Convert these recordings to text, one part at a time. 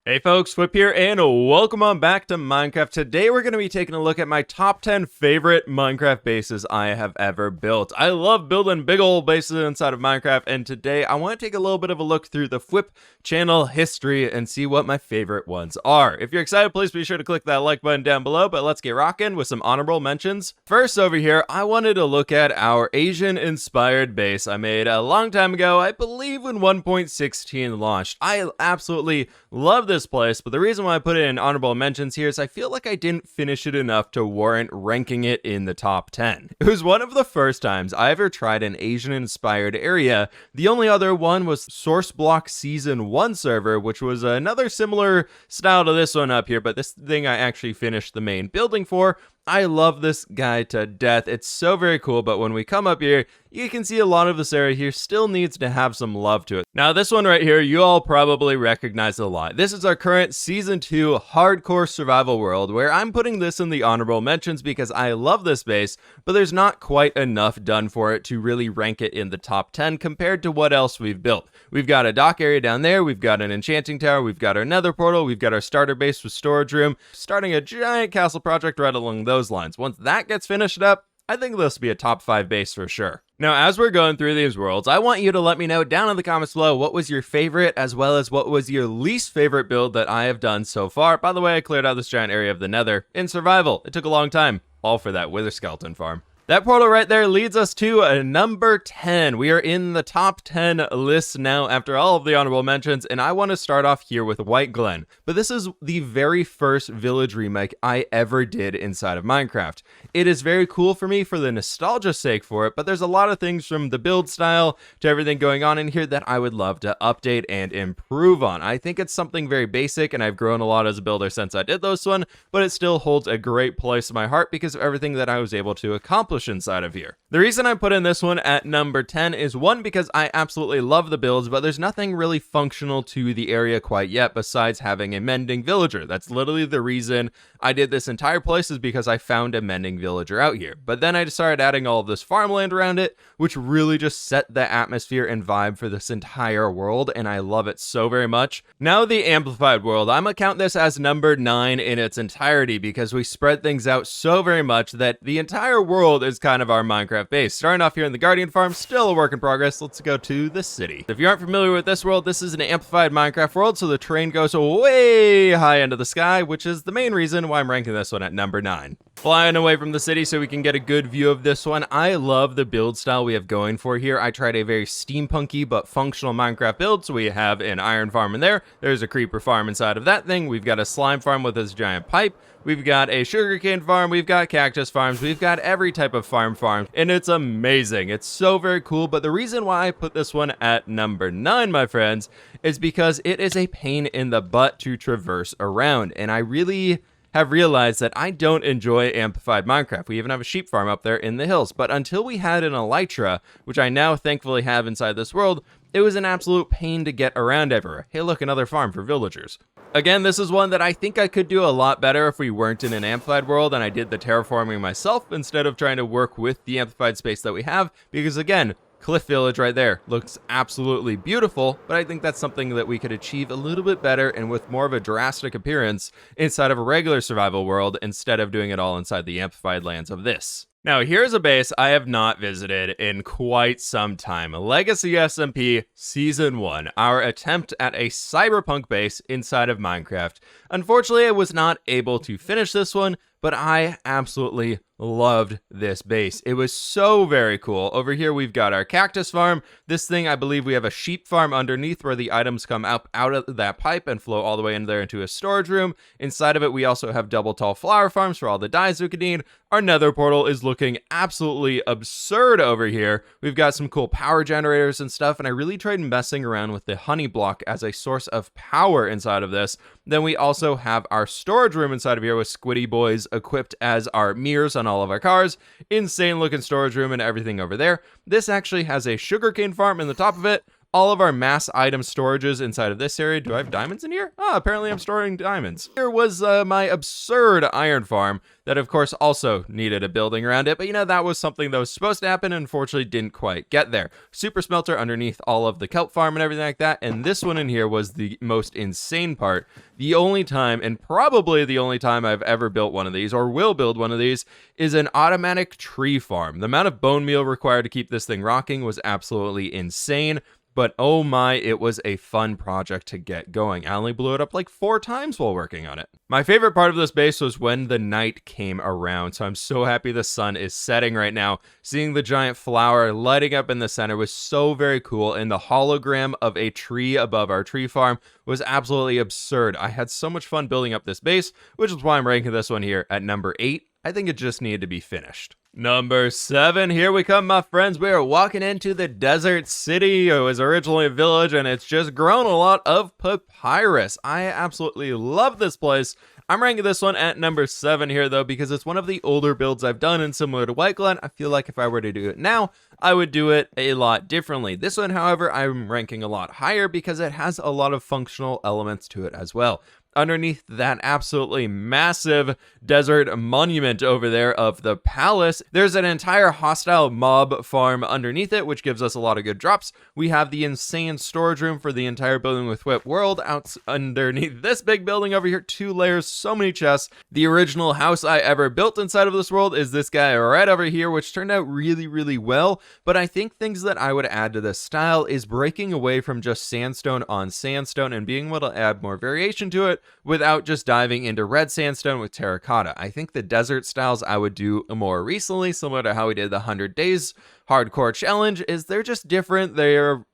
Hey folks, fWhip here, and welcome on back to Minecraft. Today we're going to be taking a look at my top 10 favorite Minecraft bases I have ever built. I love building big old bases inside of Minecraft, and today I want to take a little bit of a look through the fWhip channel history and see what my favorite ones are. If you're excited, please be sure to click that like button down below, but let's get rocking with some honorable mentions. First over here, I wanted to look at our Asian-inspired base I made a long time ago, I believe when 1.16 launched. I absolutely love this place, but the reason why I put it in honorable mentions here is I feel like I didn't finish it enough to warrant ranking it in the top 10. It was one of the first times I ever tried an Asian-inspired area. The only other one was Source Block Season 1 server, which was another similar style to this one up here, but this thing I actually finished the main building for. I love this guy to death. It's so very cool, but when we come up here, you can see a lot of this area here still needs to have some love to it. Now, this one right here, you all probably recognize a lot. This is our current Season 2 hardcore survival world, where I'm putting this in the honorable mentions because I love this base, but there's not quite enough done for it to really rank it in the top 10 compared to what else we've built. We've got a dock area down there, we've got an enchanting tower, we've got our nether portal, we've got our starter base with storage room, starting a giant castle project right along those lines. Once that gets finished up, I think this will be a top 5 base for sure. Now, as we're going through these worlds, I want you to let me know down in the comments below what was your favorite as well as what was your least favorite build that I have done so far. By the way, I cleared out this giant area of the nether in survival. It took a long time, all for that wither skeleton farm. That portal right there leads us to number 10. We are in the top 10 list now after all of the honorable mentions, and I want to start off here with White Glen. But this is the very first village remake I ever did inside of Minecraft. It is very cool for me for the nostalgia sake for it, but there's a lot of things from the build style to everything going on in here that I would love to update and improve on. I think it's something very basic, and I've grown a lot as a builder since I did this one, but it still holds a great place in my heart because of everything that I was able to accomplish inside of here. The reason I'm putting this one at number 10 is one, because I absolutely love the builds, but there's nothing really functional to the area quite yet besides having a mending villager. That's literally the reason I did this entire place, is because I found a mending villager out here. But then I started adding all of this farmland around it, which really just set the atmosphere and vibe for this entire world, and I love it so very much. Now the amplified world, I'm gonna count this as number 9 in its entirety because we spread things out so very much that the entire world is kind of our Minecraft base. Starting off here in the Guardian Farm, still a work in progress. Let's go to the city. If you aren't familiar with this world, this is an amplified Minecraft world, so the terrain goes way high into the sky, which is the main reason why I'm ranking this one at number 9. Flying away from the city so we can get a good view of this one. I love the build style we have going for here. I tried a very steampunky but functional Minecraft build, so we have an iron farm in there. There's a creeper farm inside of that thing. We've got a slime farm with this giant pipe. We've got a sugarcane farm, we've got cactus farms, we've got every type of farm, and it's amazing. It's so very cool, but the reason why I put this one at number 9, my friends, is because it is a pain in the butt to traverse around, and I really have realized that I don't enjoy amplified Minecraft. We even have a sheep farm up there in the hills, but until we had an elytra, which I now thankfully have inside this world, it was an absolute pain to get around everywhere. Hey look, another farm for villagers. Again, this is one that I think I could do a lot better if we weren't in an amplified world and I did the terraforming myself instead of trying to work with the amplified space that we have, because again, Cliff Village right there looks absolutely beautiful, but I think that's something that we could achieve a little bit better and with more of a drastic appearance inside of a regular survival world instead of doing it all inside the amplified lands of this. Now, here's a base I have not visited in quite some time. Legacy SMP Season 1, our attempt at a cyberpunk base inside of Minecraft. Unfortunately, I was not able to finish this one, but I absolutely loved this base. It was so very cool. Over here, we've got our cactus farm. This thing, I believe we have a sheep farm underneath where the items come out of that pipe and flow all the way in there into a storage room. Inside of it, we also have double tall flower farms for all the dyes we could need. Our nether portal is looking absolutely absurd over here. We've got some cool power generators and stuff, and I really tried messing around with the honey block as a source of power inside of this. Then we also have our storage room inside of here with Squiddy Boys equipped as our mirrors on all of our cars. Insane looking storage room and everything over there. This actually has a sugarcane farm in the top of it. all of our mass item storages inside of this area. Do I have diamonds in here? Ah, apparently I'm storing diamonds. Here was my absurd iron farm that of course also needed a building around it, but you know, that was something that was supposed to happen and unfortunately didn't quite get there. Super smelter underneath all of the kelp farm and everything like that, and this one in here was the most insane part. The only time, and probably the only time I've ever built one of these, or will build one of these, is an automatic tree farm. The amount of bone meal required to keep this thing rocking was absolutely insane. But oh my, it was a fun project to get going. I only blew it up like 4 times while working on it. My favorite part of this base was when the night came around, so I'm so happy the sun is setting right now. Seeing the giant flower lighting up in the center was so very cool, and the hologram of a tree above our tree farm was absolutely absurd. I had so much fun building up this base, which is why I'm ranking this one here at number 8. I think it just needed to be finished. Number 7, here we come, my friends. We are walking into the desert city. It was originally a village, and it's just grown a lot of papyrus. I absolutely love this place. I'm ranking this one at number 7 here, though, because it's one of the older builds I've done, and similar to White Glen, I feel like if I were to do it now, I would do it a lot differently. This one, however, I'm ranking a lot higher because it has a lot of functional elements to it as well. Underneath that absolutely massive desert monument over there of the palace, there's an entire hostile mob farm underneath it, which gives us a lot of good drops. We have the insane storage room for the entire building with fWhip world out underneath this big building over here. 2 layers, so many chests. The original house I ever built inside of this world is this guy right over here, which turned out really, really well. But I think things that I would add to this style is breaking away from just sandstone on sandstone and being able to add more variation to it, without just diving into red sandstone with terracotta. I think the desert styles I would do more recently, similar to how we did the 100 days hardcore challenge, is they're just different. They're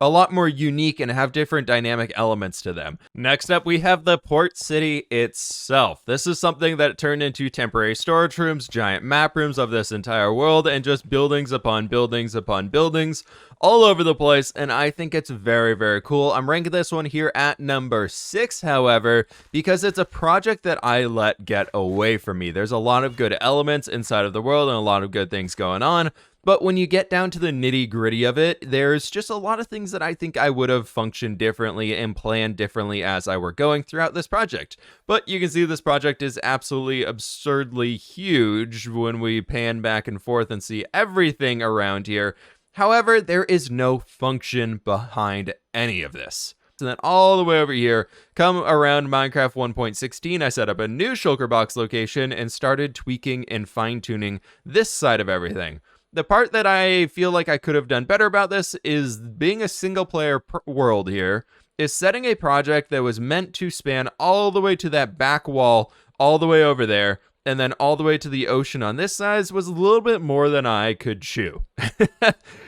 a lot more unique and have different dynamic elements to them. Next up, we have the port city itself. This is something that turned into temporary storage rooms, giant map rooms of this entire world, and just buildings upon buildings upon buildings all over the place, and I think it's very, very cool. I'm ranking this one here at number 6, however, because it's a project that I let get away from me. There's a lot of good elements inside of the world and a lot of good things going on, but when you get down to the nitty-gritty of it, there's just a lot of things that I think I would have functioned differently and planned differently as I were going throughout this project. But you can see this project is absolutely absurdly huge when we pan back and forth and see everything around here. However, there is no function behind any of this. And then all the way over here, come around Minecraft 1.16, I set up a new shulker box location and started tweaking and fine-tuning this side of everything. The part that I feel like I could have done better about this is being a single player world here, is setting a project that was meant to span all the way to that back wall, all the way over there, and then all the way to the ocean on this side was a little bit more than I could chew.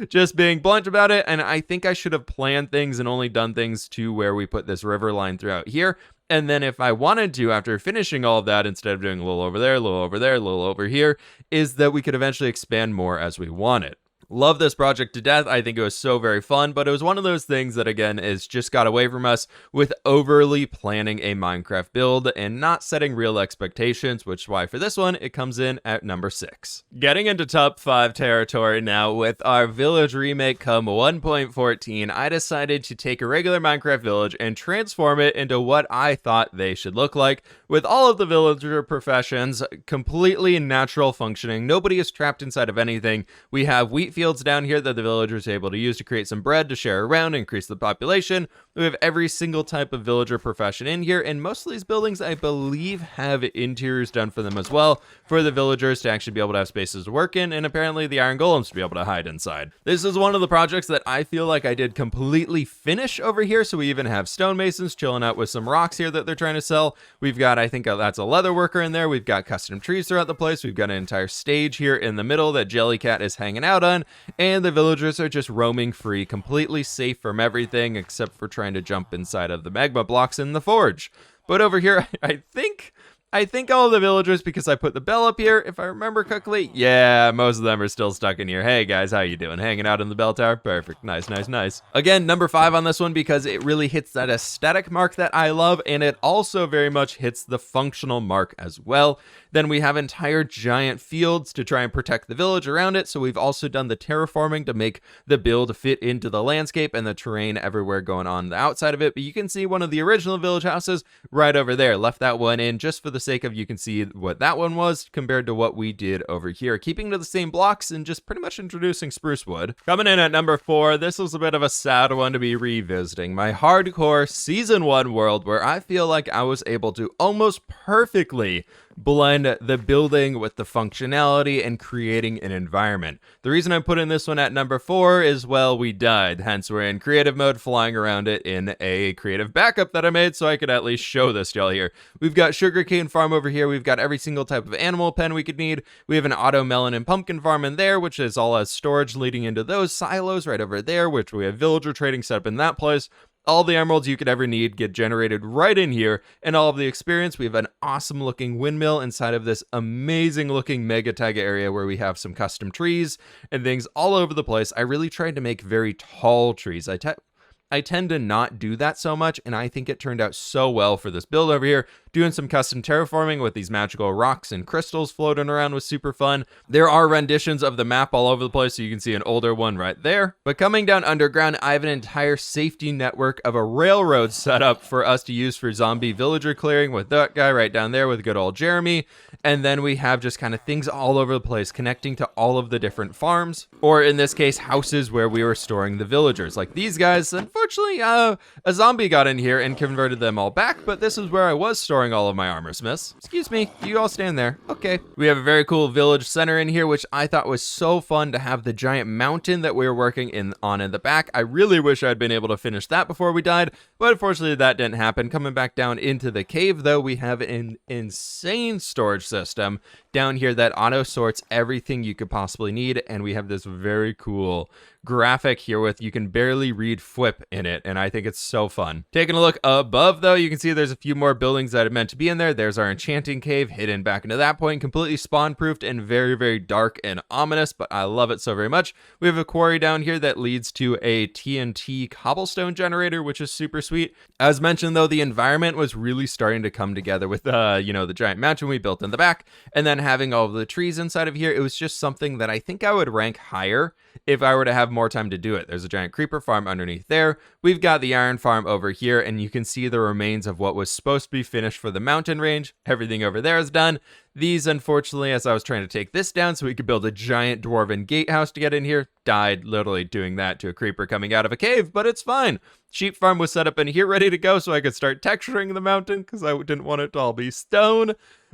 Just being blunt about it, and I think I should have planned things and only done things to where we put this river line throughout here. And then if I wanted to, after finishing all of that, instead of doing a little over there, a little over there, a little over here, is that we could eventually expand more as we wanted. Love this project to death. I think it was so very fun, but it was one of those things that, again, is just got away from us with overly planning a Minecraft build and not setting real expectations, which is why for this one, it comes in at number 6. Getting into top 5 territory now with our village remake come 1.14, I decided to take a regular Minecraft village and transform it into what I thought they should look like, with all of the villager professions completely natural functioning. Nobody is trapped inside of anything. We have wheat fields down here that the villagers are able to use to create some bread to share around, increase the population. We have every single type of villager profession in here, and most of these buildings, I believe, have interiors done for them as well, for the villagers to actually be able to have spaces to work in, and apparently the iron golems to be able to hide inside. This is one of the projects that I feel like I did completely finish over here, so we even have stonemasons chilling out with some rocks here that they're trying to sell. We've got, I think that's a leather worker in there. We've got custom trees throughout the place. We've got an entire stage here in the middle that Jellycat is hanging out on, and the villagers are just roaming free, completely safe from everything except for trying to jump inside of the magma blocks in the forge. But over here, I think I think all the villagers, because I put the bell up here, if I remember correctly. Yeah, most of them are still stuck in here. Hey guys, how you doing? Hanging out in the bell tower? Perfect. Nice, nice, nice. Again, number 5 on this one because it really hits that aesthetic mark that I love, and it also very much hits the functional mark as well. Then we have entire giant fields to try and protect the village around it, so we've also done the terraforming to make the build fit into the landscape and the terrain everywhere going on the outside of it. But you can see one of the original village houses right over there. Left that one in just for the sake of you can see what that one was compared to what we did over here, keeping to the same blocks and just pretty much introducing spruce wood. Coming in at number 4, this was a bit of a sad one to be revisiting. My hardcore season 1 world, where I feel like I was able to almost perfectly blend the building with the functionality and creating an environment. The reason I'm putting this one at number 4 is, well, we died, hence we're in creative mode flying around it in a creative backup that I made so I could at least show this to y'all here. We've got sugarcane farm over here, we've got every single type of animal pen we could need, we have an auto melon and pumpkin farm in there, which is all as storage leading into those silos right over there, which we have villager trading set up in that place. All the emeralds you could ever need get generated right in here, and all of the experience. We have an awesome looking windmill inside of this amazing looking mega taiga area where we have some custom trees and things all over the place. I really tried to make very tall trees. I tend to not do that so much, and I think it turned out so well for this build over here. Doing some custom terraforming with these magical rocks and crystals floating around was super fun. There are renditions of the map all over the place, so you can see an older one right there. But coming down underground, I have an entire safety network of a railroad set up for us to use for zombie villager clearing with that guy right down there with good old Jeremy. And then we have just kind of things all over the place connecting to all of the different farms, or in this case, houses where we were storing the villagers. Like these guys, unfortunately, a zombie got in here and converted them all back, but this is where I was storing all of my armor smiths. Excuse me, you all stand there. Okay. We have a very cool village center in here, which I thought was so fun to have the giant mountain that we were working on in the back. I really wish I'd been able to finish that before we died, but unfortunately that didn't happen. Coming back down into the cave though, we have an insane storage system down here that auto sorts everything you could possibly need, and we have this very cool graphic here with you can barely read fWhip in it, and I think it's so fun. Taking a look above though, you can see there's a few more buildings that are meant to be in there. There's our enchanting cave hidden back into that point, completely spawn proofed and very, very dark and ominous, but I love it so very much. We have a quarry down here that leads to a TNT cobblestone generator, which is super sweet. As mentioned though, the environment was really starting to come together with the giant mountain we built in the back, and then having all of the trees inside of here. It was just something that I think I would rank higher if I were to have more time to do it. There's a giant creeper farm underneath there. We've got the iron farm over here, and you can see the remains of what was supposed to be finished for the mountain range. Everything over there is done. These, unfortunately, as I was trying to take this down so we could build a giant dwarven gatehouse to get in here, died literally doing that to a creeper coming out of a cave, but it's fine. Sheep farm was set up in here ready to go so I could start texturing the mountain because I didn't want it to all be stone.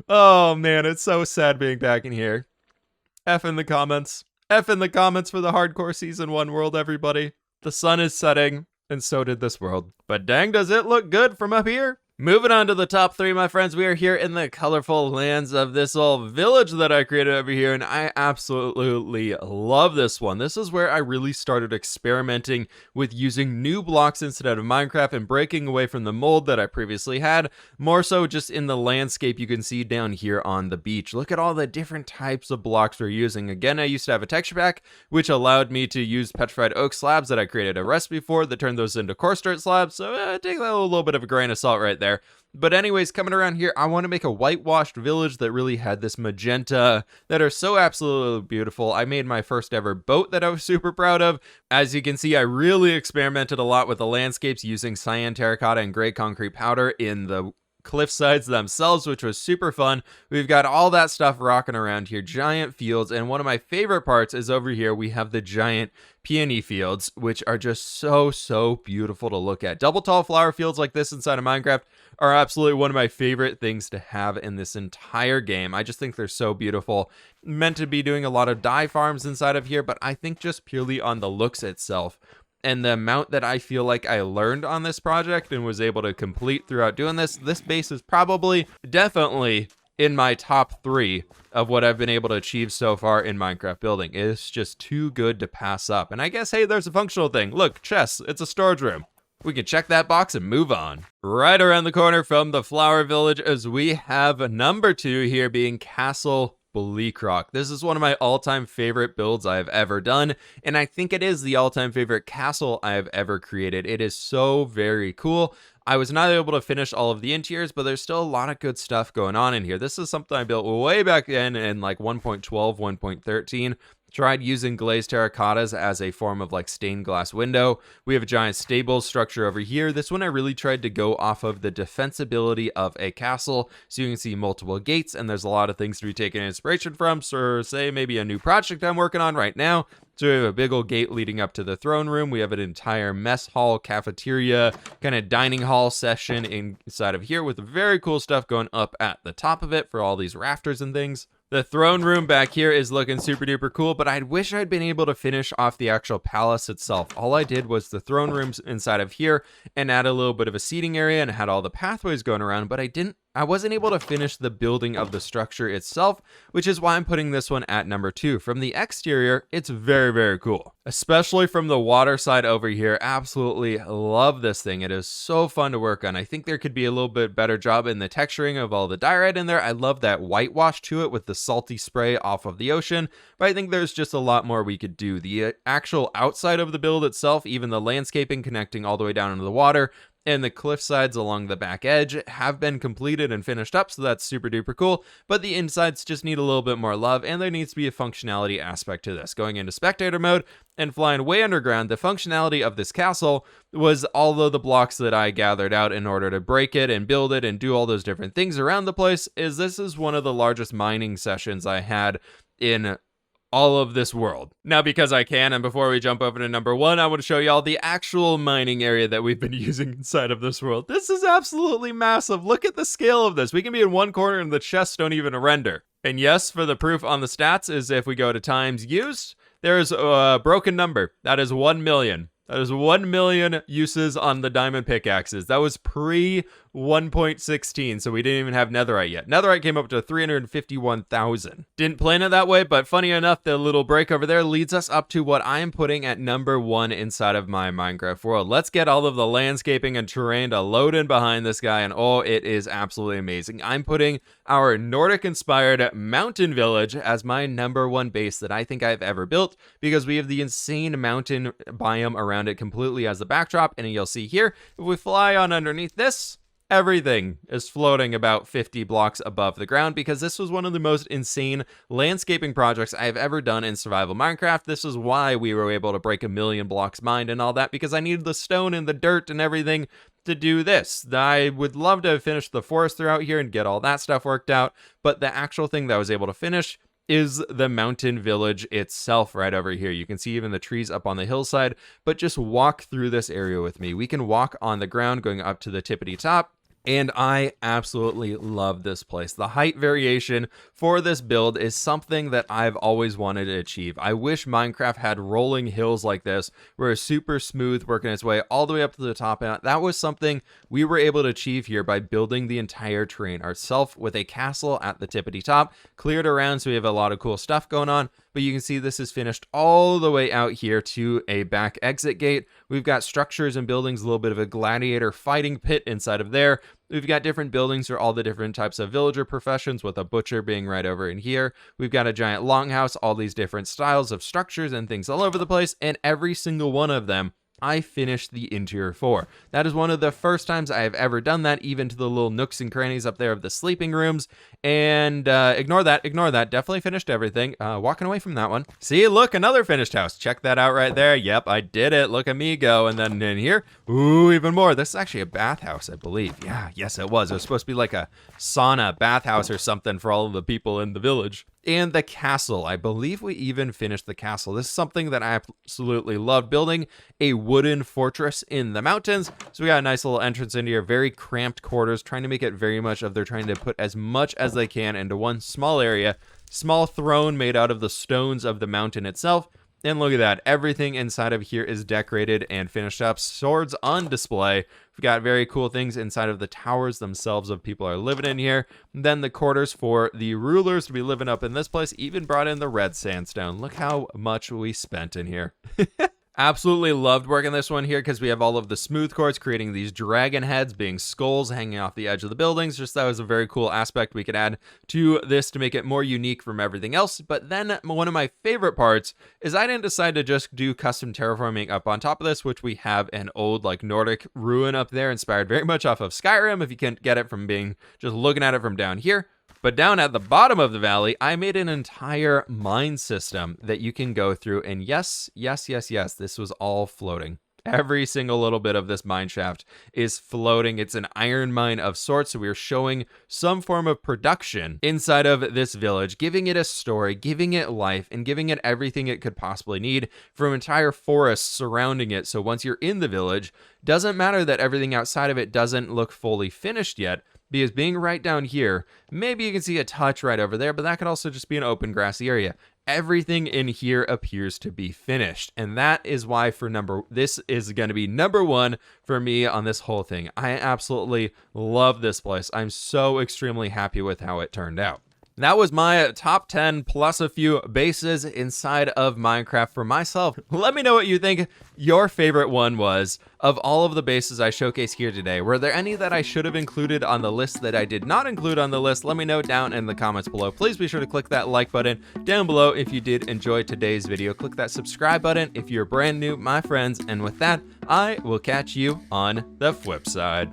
Oh man, it's so sad being back in here. F in the comments. F in the comments for the hardcore season 1 world, everybody. The sun is setting, and so did this world. But dang, does it look good from up here? Moving on to the top 3, my friends, we are here in the colorful lands of this old village that I created over here, and I absolutely love this one. This is where I really started experimenting with using new blocks instead of Minecraft and breaking away from the mold that I previously had, more so just in the landscape you can see down here on the beach. Look at all the different types of blocks we're using. Again, I used to have a texture pack, which allowed me to use petrified oak slabs that I created a recipe for that turned those into coarse dirt slabs, so take that a little bit of a grain of salt right there. But anyways, coming around here, I want to make a whitewashed village that really had this magenta that are so absolutely beautiful. I made my first ever boat that I was super proud of. As you can see, I really experimented a lot with the landscapes using cyan terracotta and gray concrete powder in the cliff sides themselves, which was super fun. We've got all that stuff rocking around here, giant fields, and one of my favorite parts is over here we have the giant peony fields, which are just so beautiful to look at. Double tall flower fields like this inside of Minecraft are absolutely one of my favorite things to have in this entire game. I just think they're so beautiful. Meant to be doing a lot of dye farms inside of here, but I think just purely on the looks itself and the amount that I feel like I learned on this project and was able to complete throughout doing this base is definitely in my top 3 of what I've been able to achieve so far in Minecraft building. It's just too good to pass up. And I guess, hey, there's a functional thing. Look, chest, it's a storage room. We can check that box and move on. Right around the corner from the Flower Village as we have number 2 here being Castle Bleakrock. This is one of my all-time favorite builds I've ever done, and I think it is the all-time favorite castle I've ever created. It is so very cool. I was not able to finish all of the interiors, but there's still a lot of good stuff going on in here. This is something I built way back then in like 1.12, 1.13. Tried using glazed terracottas as a form of like stained glass window. We have a giant stable structure over here. This one I really tried to go off of the defensibility of a castle. So you can see multiple gates, and there's a lot of things to be taken inspiration from. So say maybe a new project I'm working on right now. So we have a big old gate leading up to the throne room. We have an entire mess hall, cafeteria, kind of dining hall session inside of here with very cool stuff going up at the top of it for all these rafters and things. The throne room back here is looking super duper cool, but I wish I'd been able to finish off the actual palace itself. All I did was the throne rooms inside of here and add a little bit of a seating area and had all the pathways going around, but I wasn't able to finish the building of the structure itself, which is why I'm putting this one at number 2. From the exterior, it's very, very cool. Especially from the water side over here. Absolutely love this thing. It is so fun to work on. I think there could be a little bit better job in the texturing of all the diorite in there. I love that whitewash to it with the salty spray off of the ocean, but I think there's just a lot more we could do. The actual outside of the build itself, even the landscaping connecting all the way down into the water, and the cliff sides along the back edge have been completed and finished up, so that's super duper cool, but the insides just need a little bit more love, and there needs to be a functionality aspect to this. Going into spectator mode and flying way underground, the functionality of this castle was all of the blocks that I gathered out in order to break it and build it and do all those different things around the place. This is one of the largest mining sessions I had in all of this world. Now, because I can, and before we jump over to number 1, I want to show y'all the actual mining area that we've been using inside of this world. This is absolutely massive. Look at the scale of this. We can be in one corner and the chests don't even render. And yes, for the proof on the stats is if we go to times used, there's a broken number. That is 1 million. That is 1 million uses on the diamond pickaxes. That was pre 1.16, so we didn't even have netherite yet. Netherite came up to 351,000. Didn't plan it that way, but funny enough, the little break over there leads us up to what I am putting at number 1 inside of my Minecraft world. Let's get all of the landscaping and terrain to load in behind this guy, and oh, it is absolutely amazing. I'm putting our Nordic-inspired mountain village as my number 1 base that I think I've ever built, because we have the insane mountain biome around it completely as the backdrop, and you'll see here, if we fly on underneath this, everything is floating about 50 blocks above the ground, because this was one of the most insane landscaping projects I've ever done in survival Minecraft. This is why we were able to break 1 million blocks mined and all that, because I needed the stone and the dirt and everything to do this. I would love to have finished the forest throughout here and get all that stuff worked out, but the actual thing that I was able to finish is the mountain village itself right over here. You can see even the trees up on the hillside, but just walk through this area with me. We can walk on the ground going up to the tippity top, and I absolutely love this place. The height variation for this build is something that I've always wanted to achieve. I wish Minecraft had rolling hills like this, where it's super smooth, working its way all the way up to the top. And that was something we were able to achieve here by building the entire terrain ourselves with a castle at the tippity top, cleared around, so we have a lot of cool stuff going on. But you can see this is finished all the way out here to a back exit gate. We've got structures and buildings, a little bit of a gladiator fighting pit inside of there. We've got different buildings for all the different types of villager professions, with a butcher being right over in here. We've got a giant longhouse, all these different styles of structures and things all over the place, and every single one of them I finished the interior for. That is one of the first times I have ever done that, even to the little nooks and crannies up there of the sleeping rooms. And ignore that. Definitely finished everything. Walking away from that one. See, look, another finished house. Check that out right there. Yep, I did it. Look at me go. And then in here, ooh, even more. This is actually a bathhouse, I believe. Yeah, yes, it was. It was supposed to be like a sauna bathhouse or something for all of the people in the village. And the castle, I believe we even finished the castle. This is something that I absolutely love building, a wooden fortress in the mountains. So we got a nice little entrance into here, very cramped quarters, trying to make it very much of they're trying to put as much as they can into one small area. Small throne made out of the stones of the mountain itself. And look at that, everything inside of here is decorated and finished up. Swords on display. We've got very cool things inside of the towers themselves of people are living in here. And then the quarters for the rulers to be living up in this place, even brought in the red sandstone. Look how much we spent in here. Absolutely loved working this one here because we have all of the smooth quartz creating these dragon heads being skulls hanging off the edge of the buildings. Just that was a very cool aspect we could add to this to make it more unique from everything else. But then one of my favorite parts is I didn't decide to just do custom terraforming up on top of this, which we have an old like Nordic ruin up there inspired very much off of Skyrim if you can't get it from being just looking at it from down here. But down at the bottom of the valley, I made an entire mine system that you can go through. And yes, this was all floating. Every single little bit of this mine shaft is floating. It's an iron mine of sorts. So we are showing some form of production inside of this village, giving it a story, giving it life, and giving it everything it could possibly need from entire forests surrounding it. So once you're in the village, doesn't matter that everything outside of it doesn't look fully finished yet. Because being right down here, maybe you can see a touch right over there, but that could also just be an open grassy area. Everything in here appears to be finished. And that is why this is going to be number one for me on this whole thing. I absolutely love this place. I'm so extremely happy with how it turned out. That was my top 10 plus a few bases inside of Minecraft for myself. Let me know what you think your favorite one was of all of the bases I showcased here today. Were there any that I should have included on the list that I did not include on the list? Let me know down in the comments below. Please be sure to click that like button down below if you did enjoy today's video. Click that subscribe button if you're brand new, my friends. And with that, I will catch you on the flip side.